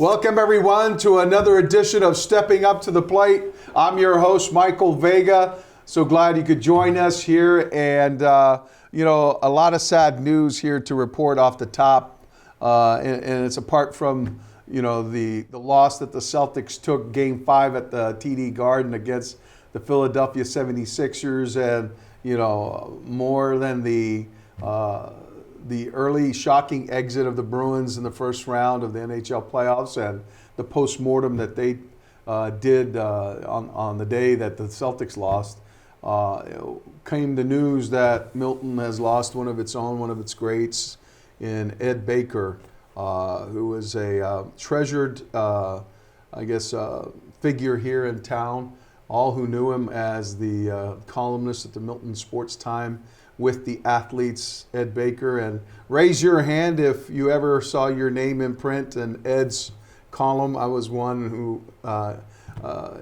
Welcome, everyone, to another edition of Stepping Up to the Plate. I'm your host, Michael Vega. So glad you could join us here. And, a lot of sad news here to report off the top. And it's apart from, the loss that the Celtics took Game 5 at the TD Garden against the Philadelphia 76ers. And, more than the early shocking exit of the Bruins in the first round of the NHL playoffs and the post-mortem that they did on the day that the Celtics lost, came the news that Milton has lost one of its greats in Ed Baker, who was a treasured, figure here in town. All who knew him as the columnist at the Milton Sports Time with the athletes, Ed Baker. And raise your hand if you ever saw your name in print in Ed's column. I was one who,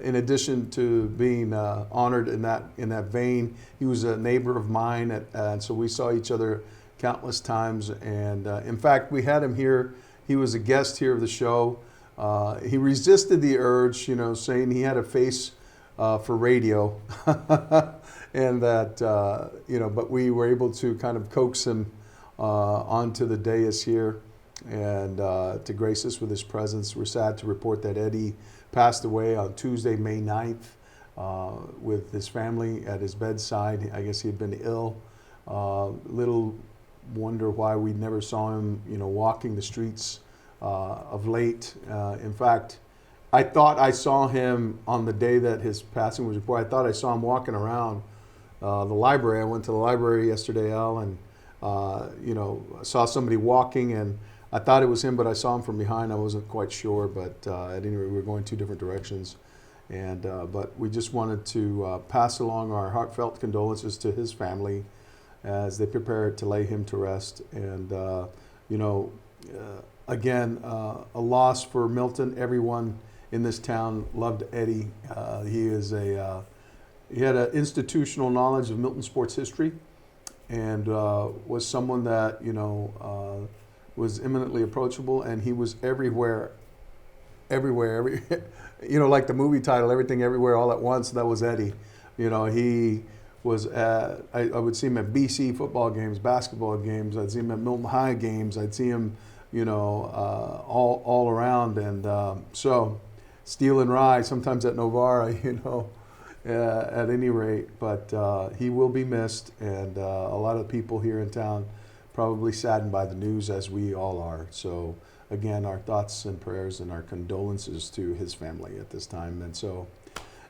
in addition to being honored in that vein, he was a neighbor of mine, and so we saw each other countless times. And in fact, we had him here. He was a guest here of the show. He resisted the urge, saying he had a face for radio. And that, but we were able to kind of coax him onto the dais here and to grace us with his presence. We're sad to report that Eddie passed away on Tuesday, May 9th, with his family at his bedside. I guess he had been ill. Little wonder why we never saw him, walking the streets of late. In fact, I thought I saw him on the day that his passing was reported. I thought I saw him walking around the library. I went to the library yesterday, Al, and saw somebody walking, and I thought it was him, but I saw him from behind. I wasn't quite sure, but at any rate, we were going two different directions. And but we just wanted to pass along our heartfelt condolences to his family as they prepare to lay him to rest. And again, a loss for Milton. Everyone in this town loved Eddie. He had an institutional knowledge of Milton sports history, and was someone that was eminently approachable, and he was everywhere, like the movie title, Everything Everywhere All at Once. That was Eddie. He was at, I would see him at BC football games, basketball games. I'd see him at Milton High games. I'd see him, all around, and so Steel and Rye, sometimes at Novara, at any rate, but he will be missed, and a lot of people here in town probably saddened by the news, as we all are. So again, our thoughts and prayers and our condolences to his family at this time. And so,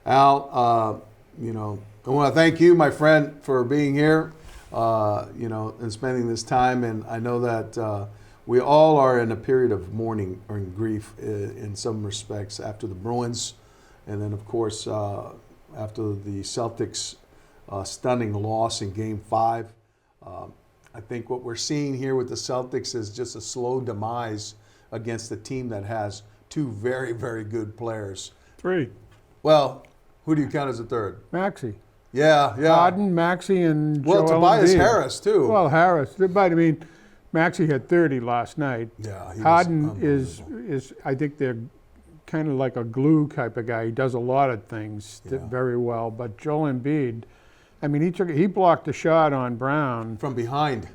Al, I want to thank you, my friend, for being here, and spending this time. And I know that we all are in a period of mourning or in grief in some respects after the Bruins, and then of course after the Celtics' stunning loss in Game 5. I think what we're seeing here with the Celtics is just a slow demise against a team that has two very, very good players. Three. Well, who do you count as a third? Maxey. Yeah. Harden, Maxey, and Joel Tobias Harris, too. Well, Harris. But, I mean, Maxey had 30 last night. Yeah, Harden is I think they're kind of like a glue type of guy. He does a lot of things very well. But Joel Embiid, I mean, he blocked a shot on Brown. From behind.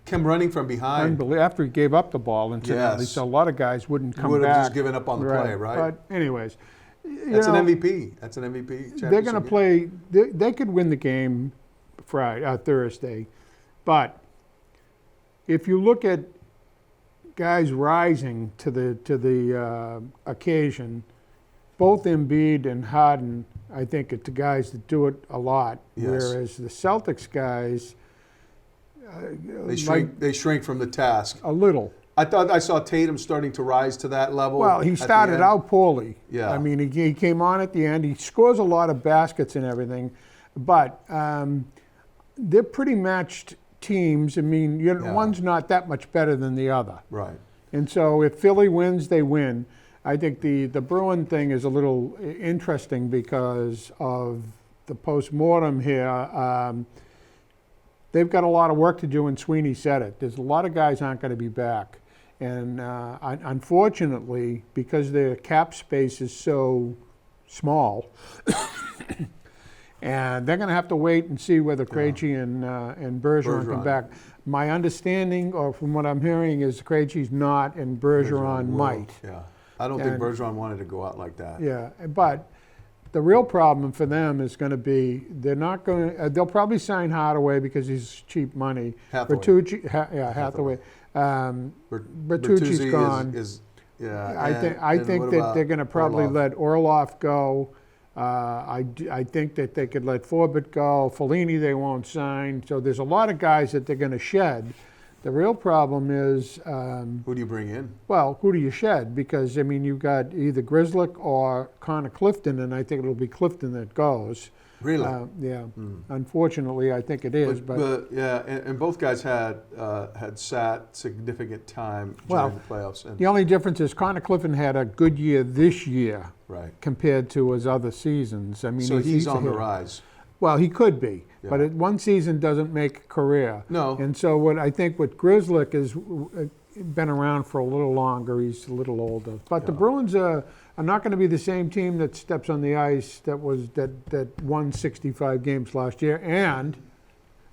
Came running from behind. After he gave up the ball, incidentally. Yes. So a lot of guys wouldn't come back. Would have just given up on the play, right? But anyways. That's an MVP. That's an MVP. They're going to play. They could win the game Thursday. But if you look at guys rising to the occasion, both Embiid and Harden I think it's the guys that do it a lot, Yes. whereas the Celtics guys, They shrink from the task. a little. I thought I saw Tatum starting to rise to that level. Well, he at the started end. out poorly. Yeah. I mean, he came on at the end. He scores a lot of baskets and everything, but they're pretty matched teams. I mean, Yeah. one's not that much better than the other. Right. And so if Philly wins, they win. I think the Bruin thing is a little interesting because of the postmortem here. They've got a lot of work to do, and Sweeney said it. There's a lot of guys aren't going to be back. And unfortunately, because their cap space is so small, and they're going to have to wait and see whether Krejci and Bergeron come back. My understanding, or from what I'm hearing, is Krejci's not, and Bergeron might. Yeah. I don't think Bergeron wanted to go out like that. Yeah, but the real problem for them is going to be they're not going. They'll probably sign Hardaway because he's cheap money. Hathaway. Hathaway. Bertucci's gone. I think that they're going to probably let Orlov go. I think that they could let Forbett go. Fellini they won't sign. So there's a lot of guys that they're going to shed. The real problem is who do you bring in? Well, who do you shed? Because I mean, you've got either Grzelcyk or Connor Clifton, and I think it'll be Clifton that goes. Really? Yeah. Unfortunately, I think it is. But yeah, and both guys had sat significant time during the playoffs. And the only difference is Connor Clifton had a good year this year, right, compared to his other seasons. I mean, so he's on the rise. Well, he could be, Yeah. but one season doesn't make a career. No. And so what I think with Grzelcyk has been around for a little longer. He's a little older. But the Bruins are not going to be the same team that steps on the ice that won 65 games last year. And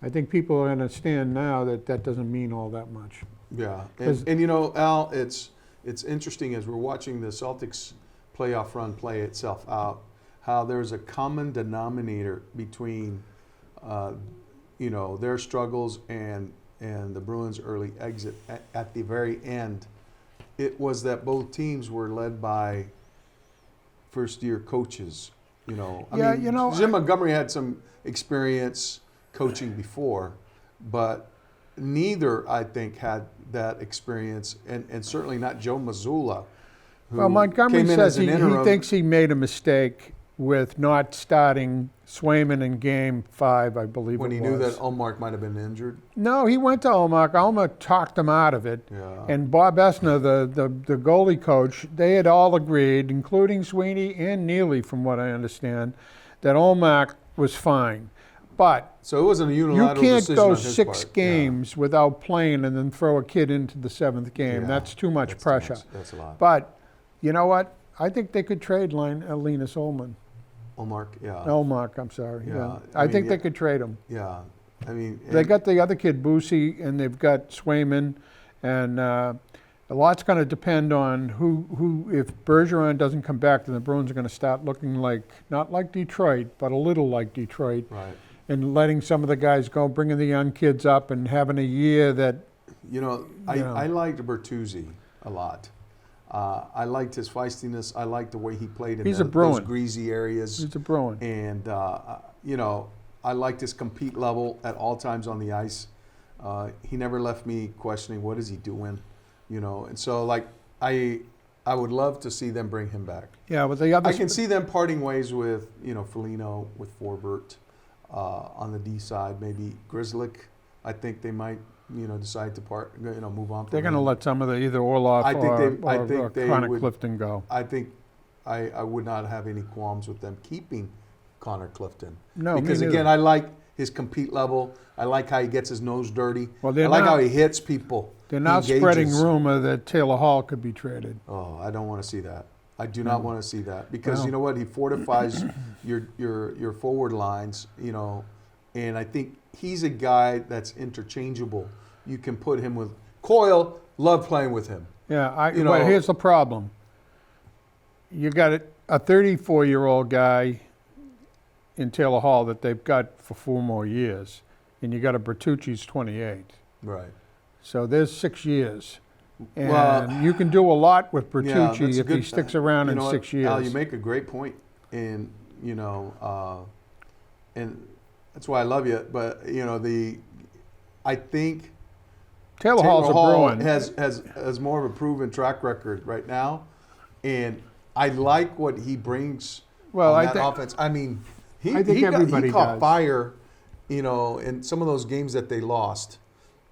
I think people understand now that that doesn't mean all that much. Yeah, and you know, Al, it's interesting as we're watching the Celtics playoff run play itself out, how there's a common denominator between, their struggles and the Bruins' early exit. At the very end, it was that both teams were led by first-year coaches. Jim Montgomery had some experience coaching before, but neither, I think, had that experience, and certainly not Joe Mazzulla. Well, Montgomery says he thinks he made a mistake with not starting Swayman in Game 5, I believe when he knew that Ullmark might have been injured. No, he went to Ullmark. Ullmark talked him out of it. Yeah. And Bob Esner, the goalie coach, they had all agreed, including Sweeney and Neely, from what I understand, that Ullmark was fine. But so it wasn't a unilateral decision. You can't go on his 6 part. games without playing and then throw a kid into the 7th game. Yeah. That's too much pressure. That's a lot. But you know what? I think they could trade Linus Ullmark. Ullmark, I'm sorry. Yeah. I think they could trade him. Yeah. I mean, They got the other kid, Boosie, and they've got Swayman, and a lot's going to depend on who. If Bergeron doesn't come back, then the Bruins are going to start looking not like Detroit, but a little like Detroit, right. and letting some of the guys go, bringing the young kids up, and having a year that. I liked Bertuzzi a lot. I liked his feistiness. I liked the way he played in those greasy areas. He's a Bruin. And, I liked his compete level at all times on the ice. He never left me questioning, what is he doing? And so, I would love to see them bring him back. Yeah, but the other... I can see them parting ways with, Foligno, with Forbert on the D side, maybe Grzelcyk. I think they might... decide to move on. They're going to let some of the either Orlov or Connor Clifton go. I think I would not have any qualms with them keeping Connor Clifton. No, because again, I like his compete level. I like how he gets his nose dirty. Well, I like how he hits people. They're now spreading rumor that Taylor Hall could be traded. Oh, I don't want to see that. I do not want to see that because you know what? He fortifies your forward lines. And I think he's a guy that's interchangeable. You can put him with Coyle. Love playing with him. Yeah, but here's the problem. You got a 34-year-old guy in Taylor Hall that they've got for 4 more years, and you got a Bertucci's 28. Right. So there's 6 years. And you can do a lot with Bertucci if he sticks around in 6 years. Al, you make a great point. And, and that's why I love you. But I think Taylor Hall's a Hall Bruin. has more of a proven track record right now, and I like what he brings Well, on I that think- offense. I mean, I think everybody he caught does. fire, in some of those games that they lost.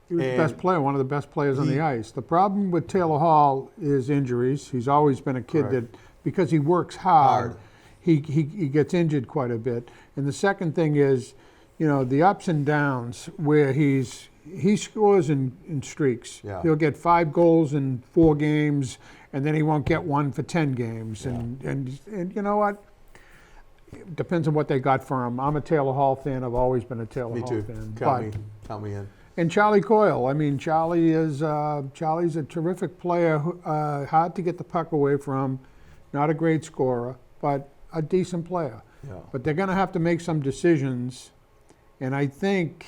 He was the And- best player, one of the best players on the ice. The problem with Taylor Hall is injuries. He's always been a kid Correct. that, because he works hard, Hard. He gets injured quite a bit. And the second thing is, the ups and downs where he scores in streaks. Yeah. He'll get 5 goals in 4 games, and then he won't get one for 10 games. And you know what? It depends on what they got for him. I'm a Taylor Hall fan. I've always been a Taylor Me Hall too. fan. Count me in. And Charlie Coyle. I mean, Charlie's a terrific player, hard to get the puck away from, not a great scorer, but a decent player. Yeah. But they're going to have to make some decisions, and I think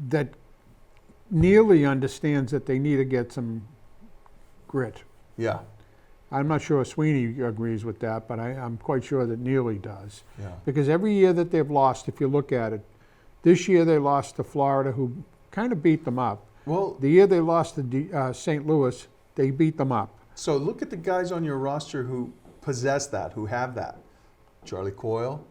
that Neely understands that they need to get some grit. Yeah. I'm not sure Sweeney agrees with that, but I'm quite sure that Neely does. Yeah. Because every year that they've lost, if you look at it, this year they lost to Florida, who kind of beat them up. Well, The year they lost to St. Louis, they beat them up. so look at the guys on your roster who possess that, who have that. Charlie Coyle,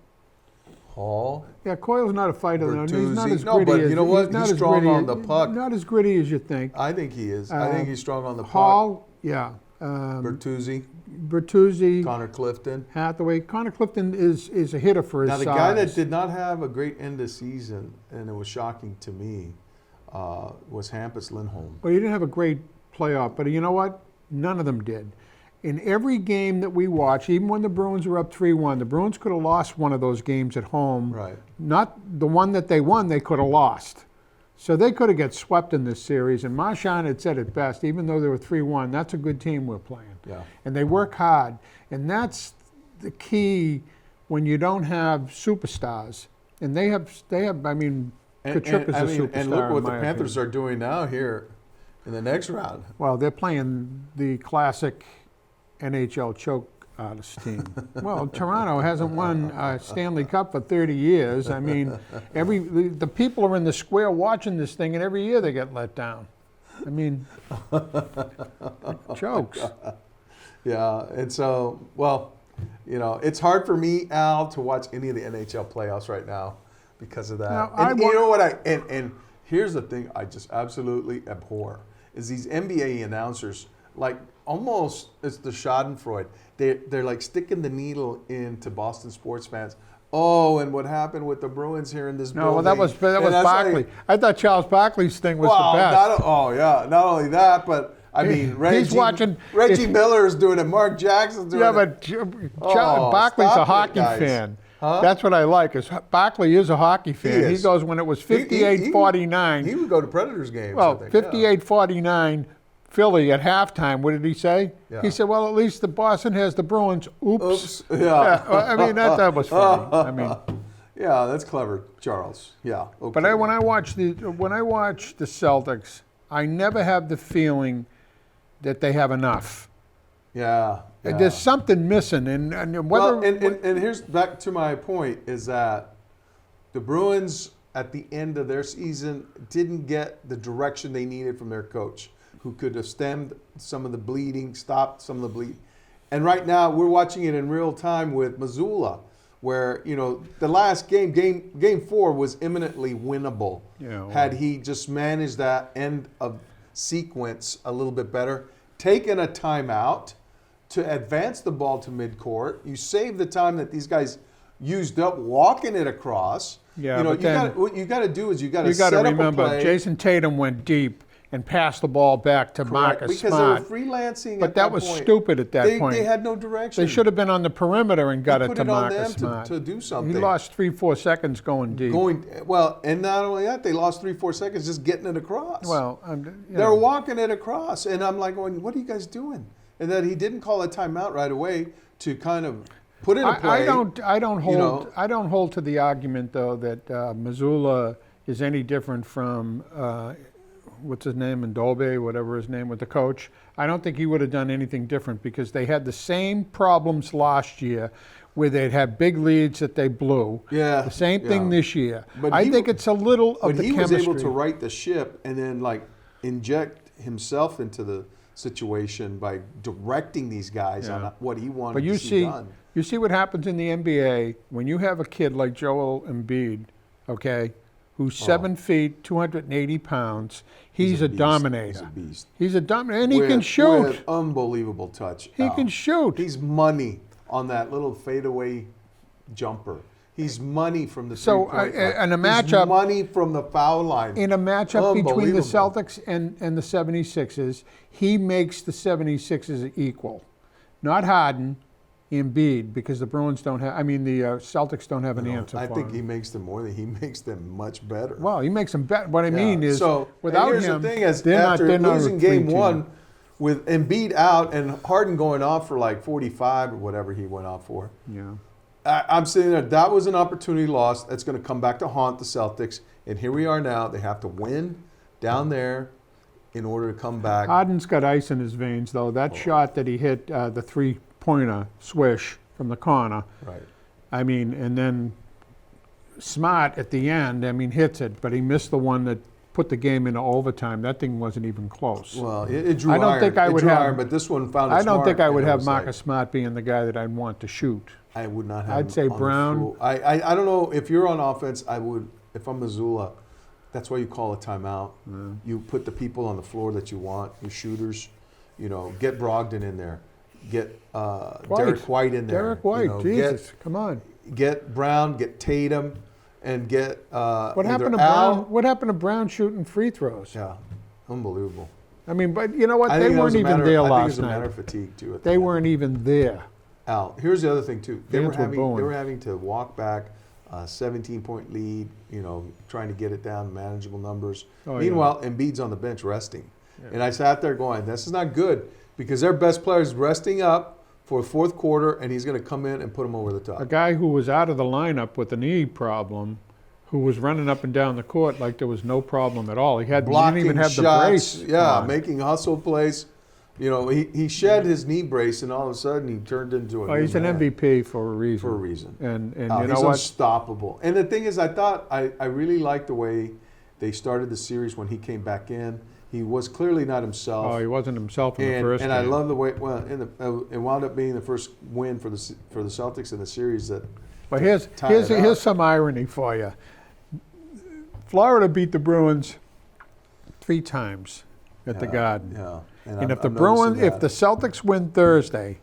Hall. Yeah, Coyle's not a fighter. He's not Bertuzzi. as No, gritty but as you know what? he's not He's as strong gritty on the puck. Not as gritty as you think. I think he is. I think he's strong on the puck. Hall, yeah. Bertuzzi, Bertuzzi, Connor Clifton. Hathaway. Connor Clifton is a hitter for his Now, the size. guy that did not have a great end of season, and it was shocking to me, was Hampus Lindholm. Well, he didn't have a great playoff, but you know what? None of them did. In every game that we watch, even when the Bruins were up 3-1, the Bruins could have lost one of those games at home. Right. Not the one that they won, they could have lost. So they could have got swept in this series. And Marchand had said it best, even though they were 3-1, that's a good team we're playing. Yeah. And they work hard. And that's the key when you don't have superstars. And they have. I mean, Kachuk is a superstar. And look what in the my Panthers opinion. are doing now here in the next round. Well, they're playing the classic NHL choke artist team. Well, Toronto hasn't won a Stanley Cup for 30 years. I mean, the people are in the square watching this thing, and every year they get let down. I mean, jokes. Yeah, and so, well, it's hard for me, Al, to watch any of the NHL playoffs right now because of that. Now, And you know what? And here's the thing I just absolutely abhor is these NBA announcers, like almost it's the Schadenfreude. They're like sticking the needle into Boston sports fans. Oh, and what happened with the Bruins here in this No, building? well, that was And that's Barkley. like, I thought Charles Barkley's thing was well, the best. not only that, but I mean, He's watching- Reggie Miller's doing it. Mark Jackson's doing Yeah, it. but Oh, Barkley's stop a it, hockey guys. fan. Huh? That's what I like. Is Barkley is a hockey fan. He is. goes when it was He 58-49. would go to Predators games. Well, I think, yeah. 58-49, Philly at halftime. What did he say? Yeah. He said, "Well, at least the Boston has the Bruins." Oops. Oops. Yeah. Well, I mean, that was funny. I mean, Yeah, that's clever, Charles. Yeah. Okay. but when I watch the Celtics, I never have the feeling that they have enough. Yeah. yeah. There's something missing, and whether Well, and here's back to my point is that the Bruins at the end of their season didn't get the direction they needed from their coach, who could have stemmed some of the bleeding, stopped some of the bleeding. And right now we're watching it in real time with Missoula, where the last game 4 was imminently winnable. Yeah, well. Had he just managed that end of sequence a little bit better, taken a timeout to advance the ball to midcourt. You save the time that these guys used up walking it across. Yeah, but then what you got to do is you got to you got set to up a remember, play. Jason Tatum went deep and passed the ball back to Correct, Marcus because Smart. they were freelancing. But at that was point. stupid at that point. They had no direction. They should have been on the perimeter and got They it put to it on Marcus them Smart. to do something. He lost 3-4 seconds going deep. And not only that, they lost 3-4 seconds just getting it across. Well, They're walking it across, and I'm like going, "What are you guys doing?" And that he didn't call a timeout right away to kind of put in a play. I don't hold to the argument though that Missoula is any different from what's his name, Ndolbe, whatever his name, with the coach. I don't think he would have done anything different because they had the same problems last year where they'd have big leads that they blew. Yeah. The same thing yeah. this year. But I he think w- it's a little of But the he chemistry. was able to right the ship and then like inject himself into the situation by directing these guys Yeah. on what he wanted But you to see see, done. you see what happens in the NBA when you have a kid like Joel Embiid, okay, who's 7 feet, 280 pounds. He's a beast. dominator. He's a beast. He's a dominator, and he can With shoot. unbelievable touch. He Al. can shoot. He's money on that little fadeaway jumper. He's money from the So, three-point line. and a He's matchup- money from the foul line. In a matchup between the Unbelievable. Celtics and the 76ers, he makes the 76ers equal. Not Harden, Embiid, because the Bruins don't have, the Celtics don't have an answer I for think him. he makes them more than he makes them much better. Well, he makes them better. What I Yeah. mean is, so, without and here's him, the thing is, they're after not losing a game three-team. one with Embiid out and Harden going off for like 45 or whatever he went off for, Yeah. I'm saying that was an opportunity lost. That's going to come back to haunt the Celtics. And here we are now. They have to win down there in order to come back. Harden's got ice in his veins, though. That shot that he hit, the three-pointer swish from the corner, Right. and then Smart at the end, hits it, but he missed the one that put the game into overtime. That thing wasn't even close. Well, it drew I don't iron. think I It would drew have- iron, but this one found I its don't mark, think I would and it have was Marcus like, Smart being the guy that I'd want to shoot. I would not have I'd him say on the Brown. floor. I don't know if you're on offense. I would, if I'm Missoula, that's why you call a timeout. You put the people on the floor that you want, your shooters. Get Brogdon in there, get Derek White in there. Derek White, Jesus, come on. Get Brown, get Tatum, and get What either happened to Al. Brown? What happened to Brown shooting free throws? Yeah, unbelievable. But you know what? I They think that was weren't a even matter- there I think it last was a matter night. of fatigue too. They weren't even there. Al, here's the other thing too. They were Fans were booing. having to walk back a 17-point lead. Trying to get it down to manageable numbers. Oh, Meanwhile, Embiid's on the bench resting, and I sat there going, "This is not good," because their best player is resting up for the fourth quarter, and he's going to come in and put them over the top. A guy who was out of the lineup with a knee problem, who was running up and down the court like there was no problem at all. He Blocking didn't even have shots, the brace. on. making hustle plays. He shed his knee brace, and all of a sudden he turned into a. Well, new he's an man. MVP for a reason. For a reason. And Oh, you know he's what? unstoppable. And the thing is, I really liked the way they started the series when he came back in. He was clearly not himself. Oh, he wasn't himself in the and first and I game. love the way. Well, it wound up being the first win for the Celtics in the series. That But here's tie it up. here's some irony for you. Florida beat the Bruins 3 times at the Garden. Yeah. And I'm- if the I'm Bruins, noticing if the that. Celtics win Thursday,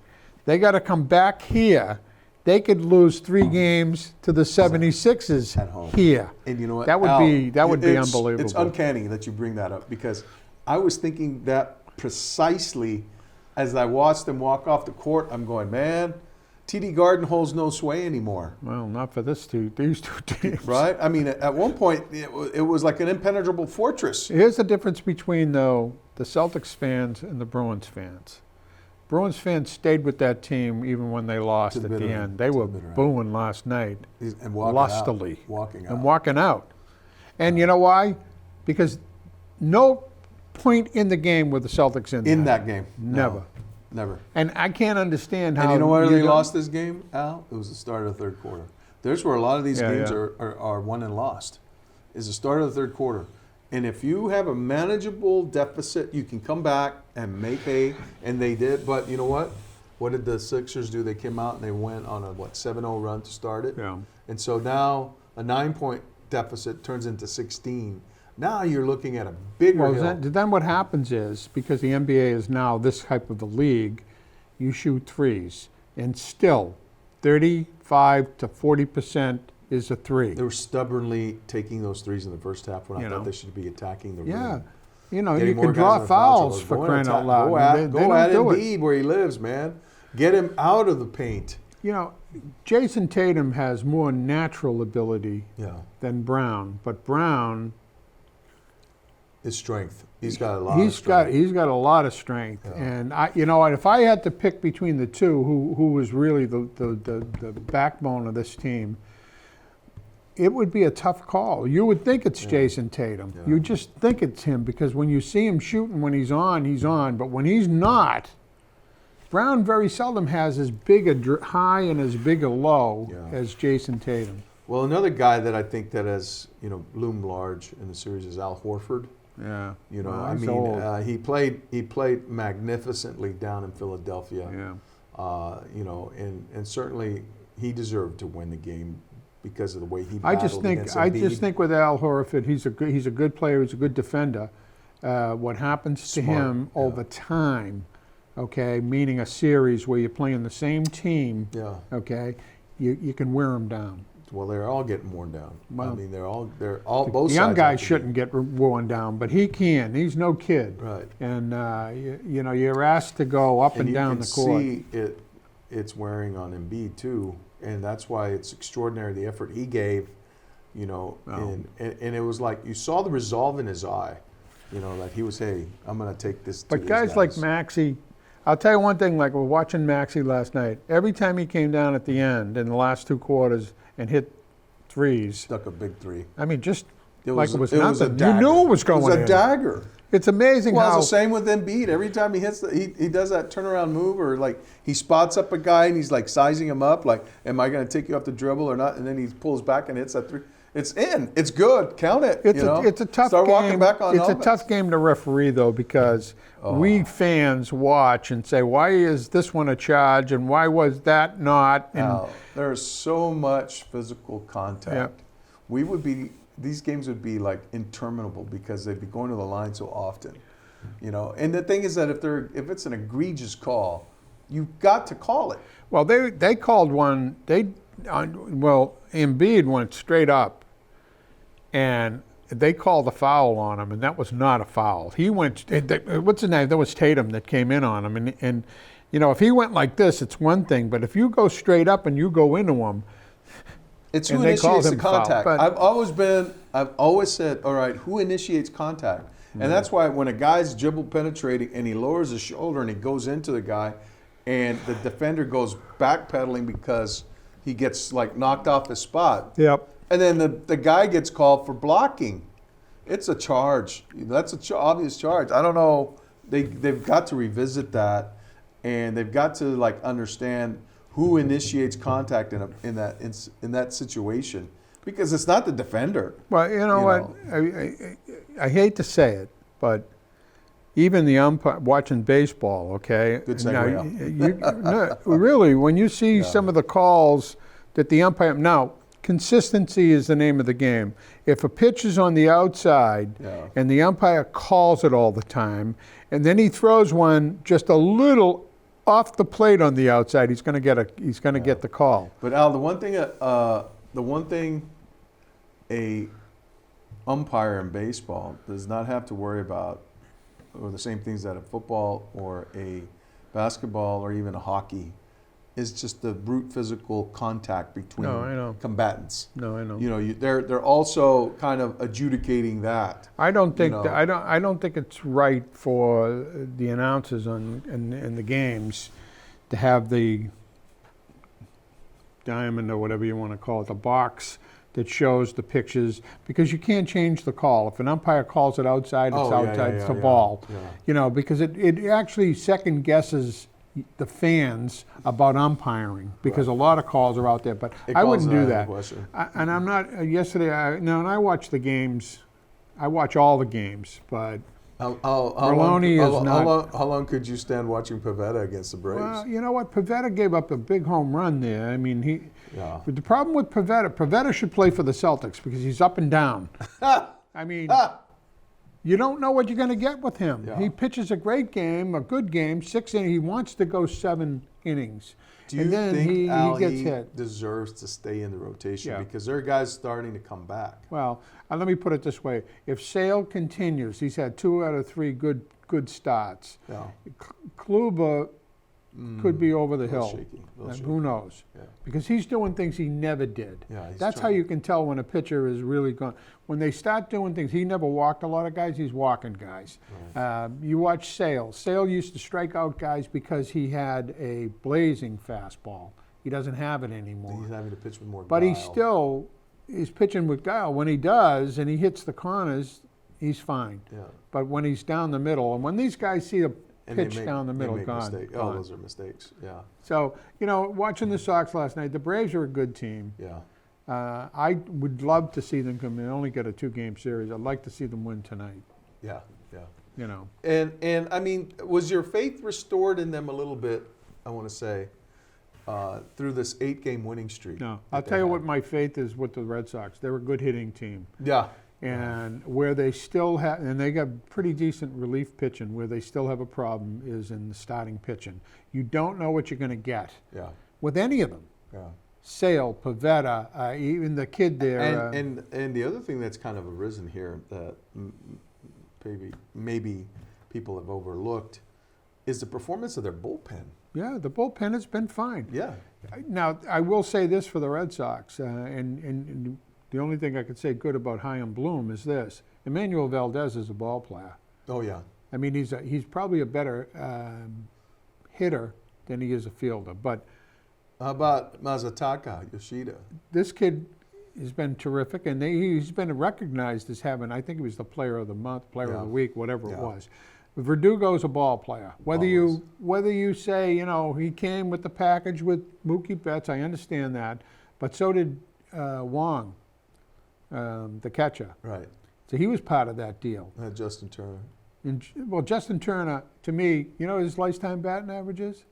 they got to come back here. They could lose 3 games to the 76ers At home. here. And you know what? That would Al, be it's unbelievable. uncanny that you bring that up because I was thinking that precisely as I watched them walk off the court. I'm going, man, TD Garden holds no sway anymore, Well, not for these two teams. right? I mean, at one point it was like an impenetrable fortress. Here's the difference between, though, the Celtics fans and the Bruins fans. Bruins fans stayed with that team even when they lost To the at the bitter end. end, They to were the bitter end. booing last night, And walking lustily, out, walking out. and walking out. And you know why? Because no point in the game were the Celtics in that game. Never. No, never. And I can't understand how. And you know where they don't- lost this game, Al? It was the start of the third quarter. There's where a lot of these Yeah, games yeah. are won and lost, is the start of the third quarter. And if you have a manageable deficit, you can come back and make hay, and they did. But you know what? What did the Sixers do? They came out and they went on a 7-0 run to start it. Yeah. And so now a 9-point deficit turns into 16. Now you're looking at a bigger Well, hill. then what happens is, because the NBA is now this type of a league, you shoot threes, and still 35 to 40% is a three. They were stubbornly taking those threes in the first half when I You thought know. they should be attacking the Yeah. rim. You know, Getting you more can guys draw in the foul fouls trouble. for Go crying attack- out loud. Go and at, they go don't at do it. Embiid where he lives, man. Get him out of the paint. You know, Jason Tatum has more natural ability Yeah, than Brown, but Brown, his strength. He's got a lot of he's strength. got a lot of strength. Yeah. And you know, if I had to pick between the two, who was really the backbone of this team, it would be a tough call. You would think it's Jason Tatum. Yeah. You just think it's him because when you see him shooting, when he's on, he's on. But when he's not, Brown very seldom has as big a high and as big a low as Jason Tatum. Well, another guy that I think that has loomed large in the series is Al Horford. Yeah. He played magnificently down in Philadelphia. Yeah. And certainly he deserved to win the game because of the way he I battled against Embiid. just think with Al Horford, he's a good player. He's a good defender. What happens to him over time, okay, meaning a series where you're playing the same team, okay, you can wear him down. Well, they're all getting worn down. Well, I mean, they're all both sides. The young guys shouldn't get worn down, but he can. He's no kid. Right. And you're asked to go up and down the court. You can see it's wearing on Embiid too, and that's why it's extraordinary the effort he gave. And it was like you saw the resolve in his eye. That he was, hey, I'm going to take this. But guys like Maxey, I'll tell you one thing. Like we're watching Maxey last night. Every time he came down at the end in the last 2 quarters and hit threes, stuck a big three. I mean, just it was nothing. You knew it was going in. It was a dagger. It's amazing how. Well, it's the same with Embiid. Every time he hits, he does that turnaround move, or like he spots up a guy and he's like sizing him up, like, am I going to take you off the dribble or not? And then he pulls back and hits that three. It's in. It's good. Count it. It's a tough Start game. Walking back on it's offense. A tough game to referee though, because we fans watch and say, why is this one a charge and why was that not? And there's so much physical contact. These games would be like interminable because they'd be going to the line so often. And the thing is that if it's an egregious call, you've got to call it. Well, they called one. Embiid went straight up, and they called a foul on him, and that was not a foul. He went. What's his name? That was Tatum that came in on him, and if he went like this, it's one thing. But if you go straight up and you go into him, it's who initiates the contact. Foul, I've always said, all right, who initiates contact? And that's why when a guy's dribble penetrating and he lowers his shoulder and he goes into the guy, and the defender goes backpedaling because he gets like knocked off his spot. Yep. And then the guy gets called for blocking. It's a charge. That's an obvious charge. I don't know. They've got to revisit that, and they've got to like understand who initiates contact in that situation, because it's not the defender. Well, what? I hate to say it, but even the umpire watching baseball, okay? Good segue. Really, when you see some of the calls that the umpire now. Consistency is the name of the game. If a pitch is on the outside and the umpire calls it all the time, and then he throws one just a little off the plate on the outside, he's going to get the call. But Al, the one thing a umpire in baseball does not have to worry about, or the same things that a football or a basketball or even a hockey, is just the brute physical contact between combatants. No, I know. They're also kind of adjudicating that. I don't think I don't think it's right for the announcers in the games to have the diamond or whatever you want to call it, the box that shows the pictures, because you can't change the call. If an umpire calls it outside, it's outside. It's a ball. Yeah. Because it actually second guesses the fans about umpiring, because a lot of calls are out there, but I wouldn't do that. And I'm not. Yesterday, and I watch the games. I watch all the games, but Maloney is not. How long could you stand watching Pivetta against the Braves? Well, you know what? Pivetta gave up a big home run there. I mean, But the problem with Pivetta should play for the Celtics because he's up and down. I mean. You don't know what you're going to get with him. Yeah. He pitches a great game, a good game, 6 innings. He wants to go 7 innings. Do you think he gets hit. Deserves to stay in the rotation? Because there are guys starting to come back. Well, let me put it this way. If Sale continues, he's had 2 out of 3 good starts. Yeah. Kluber could be over the hill. Shaky. Who knows? Yeah. Because he's doing things he never did. Yeah, that's how you can tell when a pitcher is really gone. When they start doing things, he never walked a lot of guys, he's walking guys. Right. You watch Sale. Sale used to strike out guys because he had a blazing fastball. He doesn't have it anymore. He's having to pitch with more guile. But he's pitching with guile. When he does, and he hits the corners, he's fine. Yeah. But when he's down the middle, and when these guys see And pitch down the middle, they make gone. mistakes. Oh, those are mistakes. Yeah. So, watching the Sox last night, the Braves are a good team. Yeah. I would love to see them come in. Only get a 2-game series. I'd like to see them win tonight. Yeah. Yeah. And I mean, was your faith restored in them a little bit? I want to say through this 8-game winning streak. No, I'll tell you what my faith is with the Red Sox. They're a good hitting team. Yeah. And where they still have, and they got pretty decent relief pitching, where they still have a problem is in the starting pitching. You don't know what you're going to get with any of them. Yeah. Sale, Pavetta, even the kid there. And the other thing that's kind of arisen here that maybe people have overlooked is the performance of their bullpen. Yeah, the bullpen has been fine. Yeah. Now, I will say this for the Red Sox, and the only thing I could say good about Chaim Bloom is this: Emmanuel Valdez is a ball player. Oh yeah. I mean, he's probably a better hitter than he is a fielder. But how about Masataka Yoshida? This kid has been terrific, and he's been recognized as having, I think he was the player of the month, player of the week, whatever it was. Verdugo's a ball player. Whether you say, he came with the package with Mookie Betts, I understand that, but so did Wong, the catcher. Right. So he was part of that deal. Justin Turner. Well, Justin Turner, to me, his lifetime batting average is?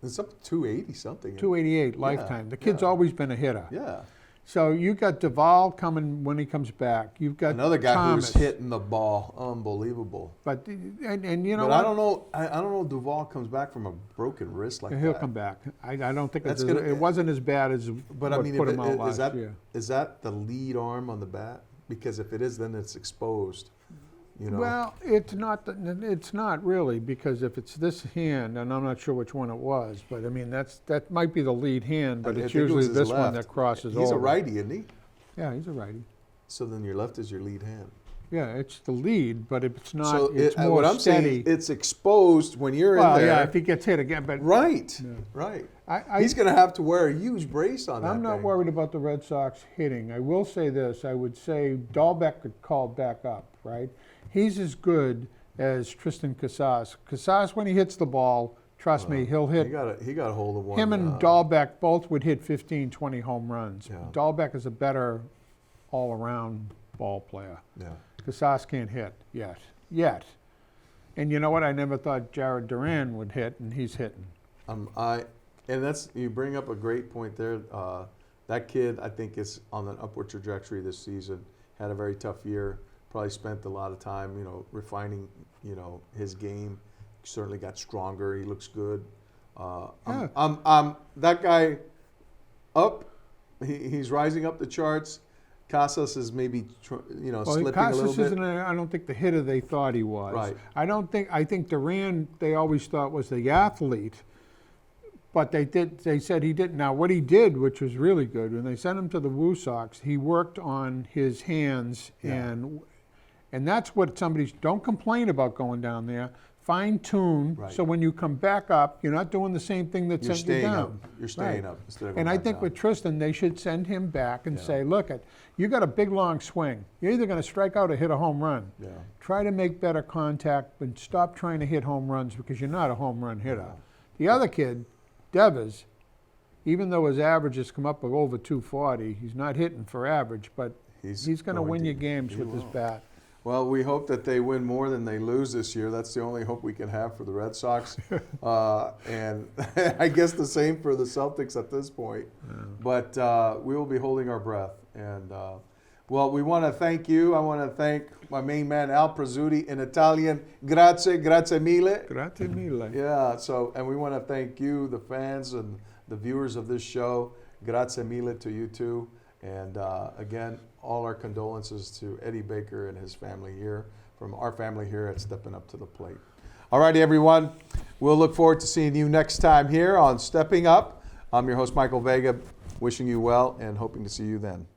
It's up to 280 something. 288 lifetime. The kid's always been a hitter. Yeah. So you got Duvall coming when he comes back. You've got another guy Thomas. who's hitting the ball, unbelievable. But you know, but I don't know. I don't know. Duvall comes back from a broken wrist like that. He'll come back. I don't think it wasn't as bad as but I mean, put him out last year. Is that the lead arm on the bat? Because if it is, then it's exposed. Well, it's not. It's not really, because if it's this hand, and I'm not sure which one it was, but I mean that might be the lead hand, but it's usually this one that crosses over. He's a righty, isn't he? Yeah, he's a righty. So then your left is your lead hand. Yeah, it's the lead, but it's not. So it's more what I'm steady. saying, it's exposed when you're in there. Yeah, if he gets hit again, but right. He's going to have to wear a huge brace on that. I'm not worried about the Red Sox hitting. I will say this: I would say Dahlbeck could call back up, right? He's as good as Tristan Casas. Casas, when he hits the ball, trust me, he'll hit. He got a hold of one. Him and Dahlbeck both would hit 15, 20 home runs. Yeah. Dahlbeck is a better all-around ball player. Yeah. Casas can't hit yet. And you know what? I never thought Jared Duran would hit, and he's hitting. You bring up a great point there. That kid, I think, is on an upward trajectory this season. Had a very tough year. Probably spent a lot of time, refining, his game. Certainly got stronger. He looks good. That guy up. He's rising up the charts. Casas is maybe, slipping a little bit. I don't think the hitter they thought he was. Right. I think Duran they always thought was the athlete, but they said he didn't. Now what he did, which was really good, when they sent him to the Woo Sox, he worked on his hands and that's what don't complain about going down there. Fine tune, so when you come back up, you're not doing the same thing that sent you down. You're staying up instead of going And I think down. with Tristan, they should send him back and say, look, you got a big long swing. You're either going to strike out or hit a home run. Yeah. Try to make better contact, but stop trying to hit home runs because you're not a home run hitter. Yeah. The other kid, Devers, even though his average has come up over 240, he's not hitting for average, but he's going to win you games with his bat. Well, we hope that they win more than they lose this year. That's the only hope we can have for the Red Sox. And I guess the same for the Celtics at this point. Yeah. But we will be holding our breath. And, we want to thank you. I want to thank my main man, Al Prezzuti, in Italian. Grazie mille. Grazie mille. Yeah, and we want to thank you, the fans and the viewers of this show. Grazie mille to you too. And again, all our condolences to Eddie Baker and his family here, from our family here at Steppin' Up to the Plate. All righty, everyone. We'll look forward to seeing you next time here on Stepping Up. I'm your host, Michael Vega, wishing you well and hoping to see you then.